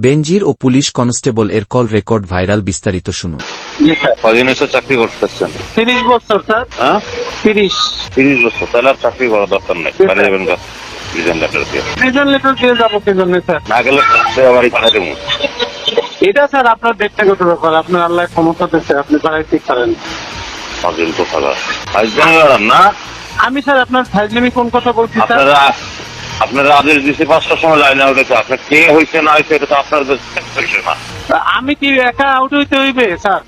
বেনজির ও police constable এর call record viral, বিস্তারিত শুনুন। কদিন এসে চাকরি করতেছেন? 30 বছর স্যার। হ্যাঁ 30 বছর, তাহলে আর চাকরি করার দরকার নেই। বাইরে যাবেন রিজন লেটার দিয়ে। প্রেজেন্ট লেটার দিয়ে যাবো কেজন্য স্যার? না গেলে বাড়ি পাঠিয়ে দেবো। এটা স্যার আপনার ব্যক্তিগত ব্যাপার, আপনার আল্লাহ ক্ষমতা দিচ্ছে, আপনি বাড়াই ঠিক করেন। পাগল তো খালা না। আমি স্যার আপনার ফাইজলিমি কোন কথা বলছি স্যার? আপনারা আদেশ দিচ্ছে 5টার সময় লাইনে উঠেছে, আপনার কে হয়েছে না হয়েছে এটা তো আপনার হয়েছে না। আমি কি একা আউট হইতে হইবে স্যার?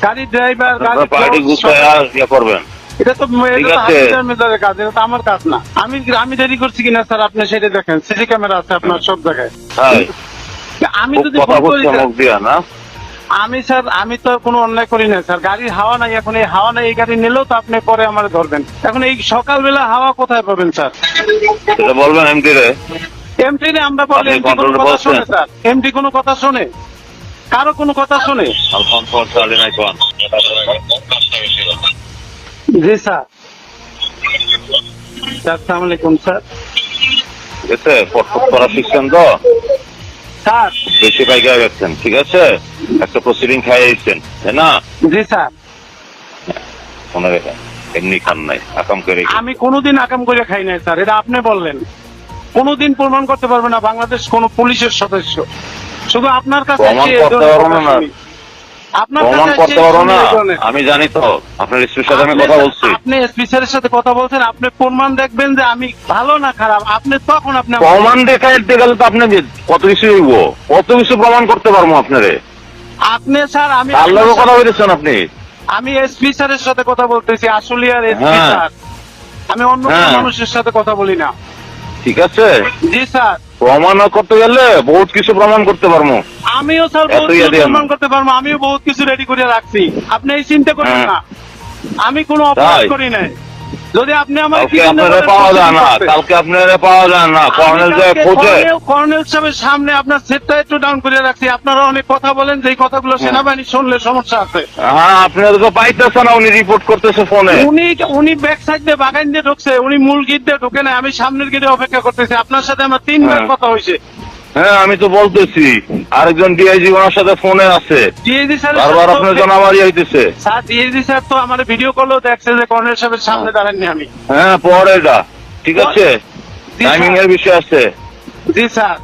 গাড়ির ড্রাইভার, পার্টি গুছায় ইয়ে করবেন। এটা তো ঠিক আছে। মেজারের কাজ, এটা তো আমার কাজ না। আমি দেরি করছি কিনা স্যার আপনি সেটা দেখেন, সিসি ক্যামেরা আছে আপনার সব জায়গায়। হ্যাঁ আমি যদি কথা ভুল করি বলছে স্যার, মুখ দিয়া না। আমি তো কোনো অন্যায় করি না স্যার। গাড়ির হাওয়া নাই, এখন এই হাওয়া নাই, এই গাড়ি নিলেও তো আপনি পরে আমার ধরবেন। এখন এই সকালবেলা হাওয়া কোথায় পাবেন স্যার? সেটা বলবেন এমডি রে। এমটি রে আমরা বললে আপনি এমটি কোনো control কথা বলছেন? শোনে স্যার? এমটি কোনো কথা শোনে? কারো কোনো কথা শোনে? জি স্যার। আসসালামু আলাইকুম স্যার। ঠিক আছে, পটপট করা শিখছেন তো, স্যার। বেশি পাইকা গেছেন। ঠিক আছে, একটা প্রসিডিং খাইয়েছেন তাই না? জি স্যার। মনে রেখেন, এমনি খান নাই, আকাম করে। আমি কোনোদিন আকাম করে খাই নাই স্যার, এটা আপনি বললেন। কোনোদিন প্রমাণ করতে পারবে না বাংলাদেশ কোন পুলিশের সদস্য। শুধু আপনার কাছে প্রমাণ এসে এই করতে ধরনের পারবো কথা না। শুনি। আপনার প্রমাণ কাছে করতে এসে পারবো শুনি না, এই ধরনের। আমি জানি তো। আপনার স্ত্রীর সাথে আমি কথা বলছি। আপনি স্পিকারের সাথে কথা বলছেন, আপনি প্রমাণ দেখবেন যে আমি ভালো না খারাপ, আপনি তখন আপনি প্রমাণ দেখাইতে গেলে তো আপনি কত কিছু হইব, কত কিছু প্রমাণ করতে পারবো আপনারে। আপনি স্যার, আমি আল্লাহর কথা বলেছেন আপনি। আমি এসপি স্যারের সাথে কথা বলতেছি, আসলিয়ার এসপি হ্যাঁ। স্যার। আমি অন্য কোনো হ্যাঁ। মানুষের সাথে কথা বলি না। ঠিক আছে, জি স্যার। প্রমাণ করতে গেলে বহুত কিছু প্রমাণ করতে পারবো। আমিও স্যার এত বহুত ইয়ে কিছু দিয়েন না। প্রমাণ করতে পারবো, আমিও বহুত কিছু রেডি করে রাখছি, আপনি এই চিন্তা করবেন হ্যাঁ। না। আমি কোনো অপরাধ তাই? করি নাই। যদি আপনি আমার কালকে আপনারা পাওয়া যায় না, কালকে আপনারা পাওয়া যায় না, কর্নেল যে খোঁজে। কর্নেল সাহেবের সামনে আপনার সেটটা একটু ডাউন করে রাখছি। আপনারা অনেক কথা বলেন, যে কথাগুলো সেনাবাহিনী শুনলে সমস্যা আছে। হ্যাঁ, আপনাদেরকে পাইতেছে না, উনি রিপোর্ট করতেছে ফোনে। উনি ব্যাক সাইড দিয়ে বাগান দিয়ে ঢুকছে, উনি মূল গেট দিয়ে ঢুকে নাই, আমি সামনের গেটে অপেক্ষা করতেছি। আপনার সাথে আমার 3বার হ্যাঁ। কথা হয়েছে। হ্যাঁ, আমি তো বলতেছি, আরেকজন ডিআইজি ওনার সাথে ফোনে আছে, ডিএজি স্যার বারবার আপনার জনামারি হইতেছে। স্যার, ডিএজি স্যার তো আমার ভিডিও কলও দেখছে যে কর্নেল সাহেবের সামনে দাঁড়াননি আমি। হ্যাঁ, পরে এটা ঠিক আছে, জি টাইমিং স্যার। এর বিষয় আছে। জি স্যার।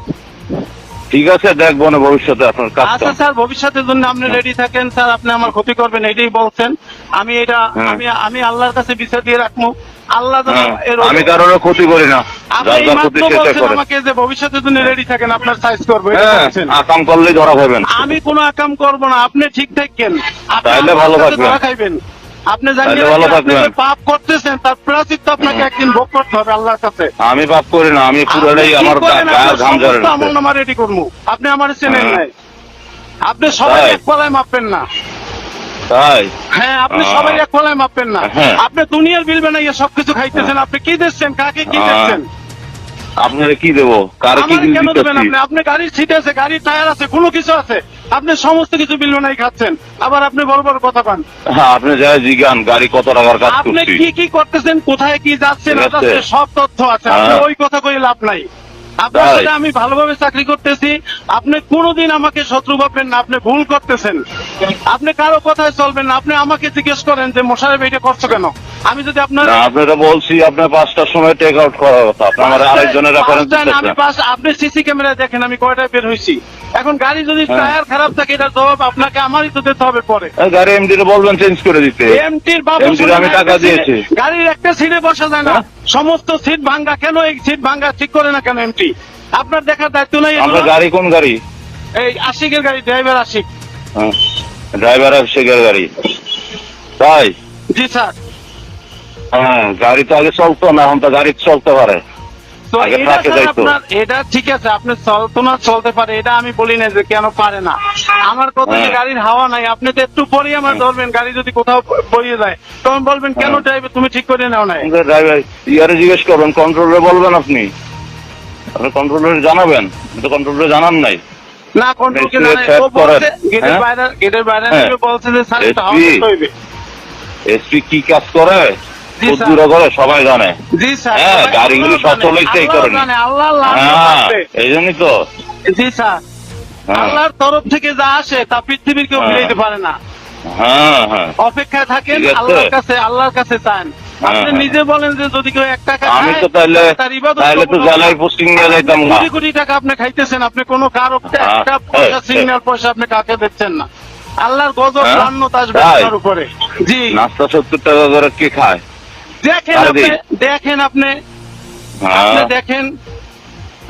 ঠিক আছে, দেখবো না ভবিষ্যতে আপনার কাজ। আচ্ছা স্যার, ভবিষ্যতের জন্য আপনি রেডি থাকেন স্যার, আপনি আমার ক্ষতি করবেন এটাই বলছেন। আমি এটা হ্যাঁ। আমি আল্লাহর কাছে বিচার দিয়ে রাখবো। আল্লাহ যেন আমি কারোর ক্ষতি করি না, আপনি যার এই যার ক্ষতি মাত্র সে বলছেন করে। আমাকে যে ভবিষ্যতের জন্য রেডি থাকেন, আপনার সাইজ করবো, এটা হ্যাঁ, বলছেন। আকাম করলেই ধরা পাবেন। আমি কোনো আকাম করব না, আপনি ঠিক থাকেন। আপনি তাইলে আমার ভালো সাথে থাকবেন। ধরা খাইবেন। আপনি তাইলে জানিয়ে ভালো রাখেন, আপনি থাকবেন। যে পাপ করতেছেন তার প্রায়শ্চিত্ত আপনাকে একদিন ভোগ করতে হবে আল্লাহর কাছে। আমি পাপ করি না, আমি পুরোটাই আমার গায়ের ঘাম ঝরে না। আমল নামা রেডি করবো, আপনি আমার চেনেন হ্যাঁ। নাই। আপনি সবাই তাই? এক পালায় মাপবেন না। তাই হ্যাঁ, আপনি সবাই এক পালায় মাপবেন না। হ্যাঁ। আপনি দুনিয়ার বিল বানাইয়া সবকিছু খাইতেছেন, আপনি কি দিচ্ছেন, কাকে কি দিচ্ছেন? আপনারে কি দেবো, কার কি আমার বিল কেন দেবেন দিতেছি? আপনি? গাড়ির সিট আছে, গাড়ির টায়ার আছে, কোনো কিছু আছে, আপনি সমস্ত কিছু বিল বানাই খাচ্ছেন, আবার আপনি বড় বড় কথা পান। হ্যাঁ, আপনি যাই জিজ্ঞান গাড়ি কত টাকার কাজ আপনি করছি। কি কি করতেছেন, কোথায় কি যাচ্ছেন, ঠিক আছে। সব তথ্য আছে। আপনি হ্যাঁ। ওই কথা কই লাভ নাই। আপনার তাই? সাথে আমি ভালোভাবে চাকরি করতেছি, আপনি কোনোদিন আমাকে শত্রু ভাববেন না, আপনি ভুল করতেছেন। আপনি কারো কথায় চলবেন না, আপনি আমাকে জিজ্ঞেস করেন যে মোশাররফ এটা করছো কেন। আমি যদি আপনার না, আপনারা বলছি আপনার 5টার সময় টেক আউট করার কথা, আপনি আমার আরেকজনের রেফারেন্স দিতেছেন। আপনি সিসি ক্যামেরায় দেখেন আমি কয়টায় বের হয়েছি। এখন গাড়ি যদি হ্যাঁ। টায়ার খারাপ থাকে, এটার জবাব আপনাকে আমারই তো দিতে হবে পরে। গাড়ি এমডি রে বলবেন চেঞ্জ করে দিতে। এমটির বাবু এমডির আমি টাকা দিয়েছি। গাড়ির একটা সিটে বসা যায় না, হ্যাঁ? সমস্ত সিট ভাঙ্গা। কেন এই সিট ভাঙ্গা ঠিক করে না কেন এমটি? আপনার দেখার দায়িত্ব নাই এগুলো? আপনার গাড়ি কোন গাড়ি? এই আশিকের গাড়ি, ড্রাইভার আশিক। ড্রাইভার শেখের গাড়ি। তাই? জি স্যার। হ্যাঁ, গাড়ি তো আগে চলতো না, এখন তো গাড়ি চলতে পারে। তো আগে এটা ট্রাকে স্যার যাইতো। আপনার, এটা ঠিক আছে, আপনি চলতো না চলতে পারে, এটা আমি বলি না যে কেন পারে না। আমার কথা যে হ্যাঁ। গাড়ির হাওয়া নাই, আপনি তো একটু পরেই আমার ধরবেন, গাড়ি যদি কোথাও বইয়ে যায় তখন বলবেন কেন হ্যাঁ। ড্রাইভার তুমি ঠিক করে নাও নাই। ড্রাইভার ইয়ারে জিজ্ঞেস করবেন, কন্ট্রোলারে বলবেন আপনি কন্ট্রোলারে জানাবেন, কিন্তু কন্ট্রোলারে জানান নাই। না কন্ট্রোল কে SPA জানে, check ও বলছে করেন। গেটের হ্যাঁ? বাইরে, গেটের বাইরে হ্যাঁ। নেমে বলছে যে স্যার এটা SPA হাওয়া করতে হইবে। এসপি কি কাজ করে, জি স্যার। দূরে করে সবাই জানে। জি স্যার। হ্যাঁ, সবাই গাড়িগুলো আল্লাহ জানে, সচল হইতেই আল্লাহ করেনি। জানে, আল্লাহ হ্যাঁ, জানে। এই জন্যই তো। জি স্যার। হ্যাঁ। আল্লাহর তরফ থেকে যা আসে তা পৃথিবীর কেউ হ্যাঁ। ফিরাইতে পারে না। হ্যাঁ হ্যাঁ অপেক্ষায় থাকেন, ঠিক আছে। আল্লাহর কাছে চান। আপনি হ্যাঁ। নিজে বলেন যে যদি কেউ 1 টাকা আমি খায়, তো তাহলে তার ইবাদত তাহলে তো কবুল হবে জ্বালাই না। পোস্টিং নিয়ে যাইতাম না। কোটি কোটি টাকা আপনি খাইতেছেন, আপনি কোনো কারো একটা পয়সা, সিগন্যাল পয়সা আপনি কাকে দিচ্ছেন না। আল্লাহর গজব হ্যাঁ? লানত আসবে তাই? আপনার উপরে। জি, নাস্তা 70 টাকা করে কে খায়? দেখেন আরে আপনি, দিন। দেখেন আপনি হ্যাঁ দেখেন।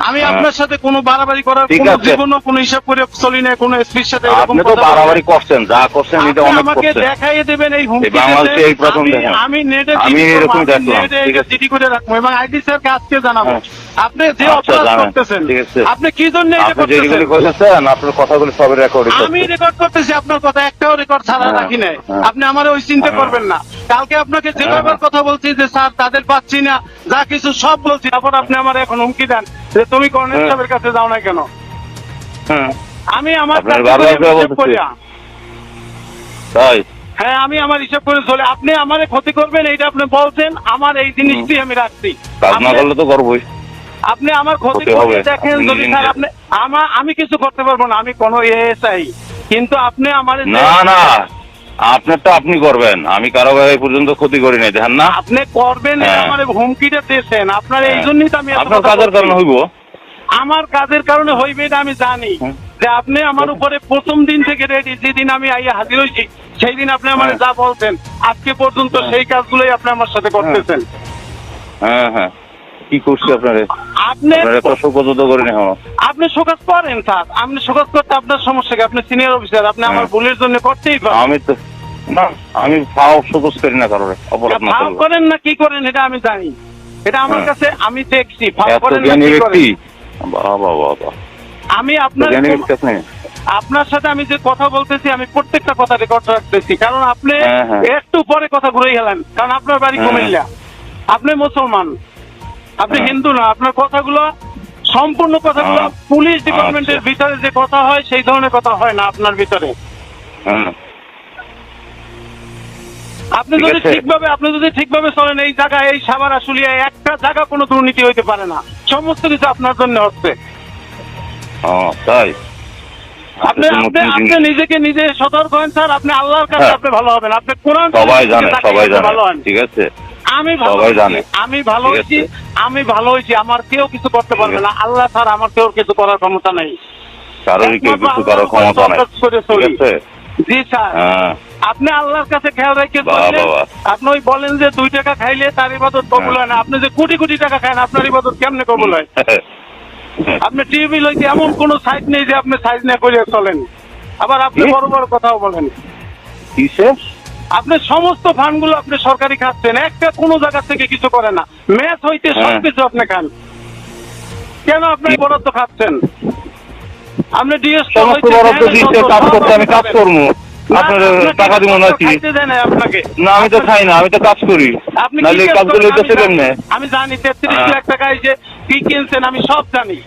আমি হ্যাঁ। আপনার সাথে কোনো বাড়াবাড়ি করার ঠিক কোনো আছে। জীবনও কোনো হিসাব করে চলি না, কোনো এসপির সাথে এরকম আপনি তো কথা বলি না। বাড়াবাড়ি করছেন, যা করছেন এটা আপনি অনেক আমাকে করছেন। দেখাইয়ে দেবেন এই হুমকি এই বাংলাদেশে এই প্রথম দেখেন। আমি নেটে আমি এরকমই দেখলাম, ঠিক আছে। জিডি করে রাখবো এবং আইডি স্যারকে আজকে জানাবো। হ্যাঁ। আপনি যে আচ্ছা, অপরাধ জানান। করতেছেন, ঠিক আছে। আপনি কি জন্য এটা আপনি করতেছেন? যেগুলি করেছেন আপনার কথাগুলি সব রেকর্ড আমি রেকর্ড করতেছি আপনার কথা, একটাও রেকর্ড ছাড়া হ্যাঁ, রাখি নাই। হ্যাঁ। আপনি আমার ওই চিন্তা হ্যাঁ। করবেন না। কালকে আপনাকে যে হ্যাঁ, ব্যাপার হ্যাঁ। কথা বলছি যে স্যার তাদের পাচ্ছি না, যা কিছু সব বলছি, তারপর আপনি আমার এখন হুমকি দেন যে তুমি কর্নেল হ্যাঁ। সাহেবের কাছে যাও না কেন? হ্যাঁ আমি আমার আপনার কাছে বারবার করে হিসাব বলতেছি। করিয়া। তাই হ্যাঁ, আমি আমার হিসাব করে চলে। আপনি আমারে ক্ষতি করবেন এইটা আপনি বলছেন, আমার এই জিনিসটি আমি রাখছি। কাজ না আপনি- করলে তো করবোই। আপনি আমার ক্ষতি হতে হবে। করে দেখেন, আপনি যদি নিজে- স্যার আপনি আমি কিছু করতে পারবো না, আমি কোনো এএসআই, কিন্তু আপনি আমার না না আপনারটা আপনি করবেন, আমি কারো এই পর্যন্ত ক্ষতি করি নাই, দেখেন না। আপনি করবেন, হ্যাঁ। আমার হুমকিটা দিয়েছেন আপনার, এই হ্যাঁ। জন্যই তো আমি এত আপনার কথা কাজের বলছি। কারণে হইব। আমার কাজের কারণে হইবে এটা আমি জানি, হুম। যে আপনি আমার উপরে প্রথম দিন থেকে রেডি, যেদিন আমি আইয়া হাজির হয়েছি সেই দিন আপনি আমার হ্যাঁ। যা বলছেন আজকে পর্যন্ত হ্যাঁ। সেই কাজগুলোই আপনি আমার সাথে করতেছেন। হ্যাঁ হ্যাঁ কি করছি আপনারে? আপনি আপনার এত শোকত করি না এখনো। আপনি শোকাজ করেন স্যার, আপনি শোকাজ করতে আপনার সমস্যা কি? আপনি সিনিয়র অফিসার, আপনি আমার হ্যাঁ। ভুলের জন্য করতেই পারেন। আমি তো না, আমি ফাও শোকজ করি না কারোর অপরাধ না ফাও করলে। করেন না কি করেন এটা আমি জানি, এটা আমার হ্যাঁ। কাছে আমি দেখছি। ফাও এত করেন না জ্ঞানী কি ব্যক্তি, করেন? বাবা বাবা, আমি এত আপনার জ্ঞানী ব্যক্তি আপনি। আপনার সাথে আমি যে কথা বলতেছি, আমি প্রত্যেকটা কথা রেকর্ড রাখতেছি, কারণ আপনি হ্যাঁ, হ্যাঁ। একটু পরে কথা ঘুরে গেলেন, কারণ আপনার বাড়ি হ্যাঁ। কুমিল্লা, আপনি মুসলমান, আপনি হ্যাঁ। হিন্দু না। আপনার কথাগুলো সম্পূর্ণ কথাগুলো হ্যাঁ। পুলিশ ডিপার্টমেন্টের আচ্ছা। ভিতরে যে কথা হয় সেই ধরনের কথা হয় না আপনার ভিতরে। হ্যাঁ আপনি ঠিক যদি আছে। ঠিকভাবে চলেন, এই জায়গায়, এই সাভার আসলিয়া একটা জায়গা কোনো দুর্নীতি হইতে পারে না, সমস্ত কিছু আপনার জন্য হচ্ছে। ও তাই আপনি আপনি আপনি নিজেকে নিজে সতর্ক হন স্যার, আপনি আল্লাহর কাছে হ্যাঁ। আপনি ভালো হবেন, আপনি কোরআন সবাই জানে, সবাই ভালো জানে, হন। ঠিক আছে। আমি ভালো সবাই হয়েছি, জানে। আমি ভালো ঠিক হয়েছি, আছে। আমি ভালো হয়েছি, আমার কেউ কিছু করতে ঠিক পারবে আছে। না। আল্লাহ ছাড়া আমার কেউ কিছু করার ক্ষমতা নেই। কারোরই কেউ একমাত্র কিছু করার আল্লাহর ক্ষমতা নাই, উপর তওয়াক্কুল করে ঠিক চলি। আছে। জি স্যার, হ্যাঁ আপনি আল্লাহর কাছে খেয়াল রেখে বাহ, চললে, বাহ। আপনি ওই বলেন যে 2 টাকা খাইলে তার ইবাদত কবুল হয় না, আপনি যে কোটি কোটি টাকা খান আপনার ইবাদত কেমনে কবুল হয়? আপনি টিভি লইতে এমন কোন সাইজ নেই যে আপনি সাইজ না করে চলেন, আবার আপনি কি? বড় বড় কথাও বলেন। কিসে? আপনি সমস্ত ফান্ডগুলো আপনি সরকারি খাচ্ছেন, একটা কোনো জায়গা থেকে কিছু করে না, ম্যাচ হইতে হ্যাঁ। সবকিছু আপনি খান, কেন আপনি বরাদ্দ খাচ্ছেন? আপনি ডিএস সমস্ত বরাদ্দ দিচ্ছে, কাজ করতে আমি কাজ করবো, আপনার টাকা দিব নাকি? খাইতে দেয় না আপনাকে। না আমি তো খাই না, আমি তো কাজ করি, আপনি কি নাহলে এই কাজ কাজগুলো করেন? হইতেছে কেমনে? আমি জানি 33 হ্যাঁ। লাখ টাকা এসে কি কিনছেন, আমি সব জানি।